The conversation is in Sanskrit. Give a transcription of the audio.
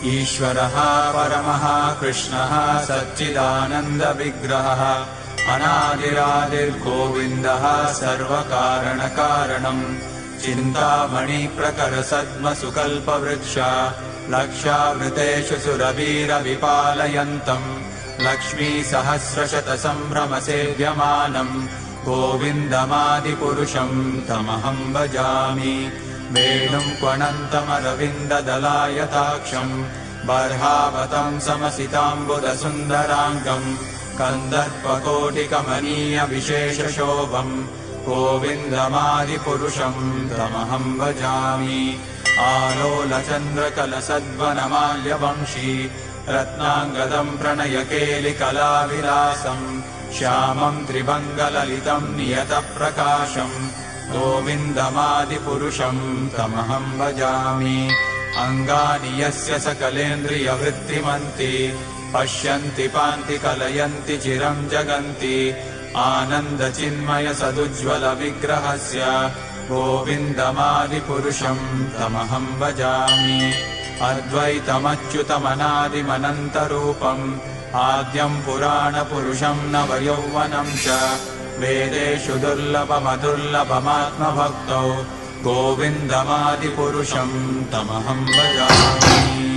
ईश्वरः परमः कृष्णः सच्चिदानन्दविग्रहः अनादिरादिर्गोविन्दः सर्वकारणकारणम् चिन्तामणिप्रकरसद्मसुकल्पवृक्ष लक्षावृतेषु सुरवीरविपालयन्तम् लक्ष्मीसहस्रशतसम्भ्रमसेव्यमानम् गोविन्दमादिपुरुषम् तमहम् भजामि। वेणुम् क्वणन्तमरविन्ददलायताक्षम् बर्हावतम् समसिताम्बुदसुन्दराङ्गम् कन्दर्पकोटिकमनीयविशेषशोभम् गोविन्दमादिपुरुषम् तमहम् भजामि। आलोलचन्द्रकलसद्वनमाल्यवंशी रत्नाङ्गदम् प्रणयकेलिकलाविलासम् श्यामम् त्रिभङ्गललितम् नियतप्रकाशम् गोविन्दमादिपुरुषम् तमहम् भजामि। अङ्गानि यस्य सकलेन्द्रियवृत्तिमन्ति पश्यन्ति पान्ति कलयन्ति चिरम् जगन्ति आनन्दचिन्मयसदुज्ज्वलविग्रहस्य गोविन्दमादिपुरुषम् तमहम् भजामि। अद्वैतमच्युतमनादिमनन्तरूपम् आद्यम् पुराणपुरुषम् नवयौवनम् च वेदेषु दुर्लभमदुर्लभमात्मभक्तौ गोविन्दमादिपुरुषम् तमहम् भजामि।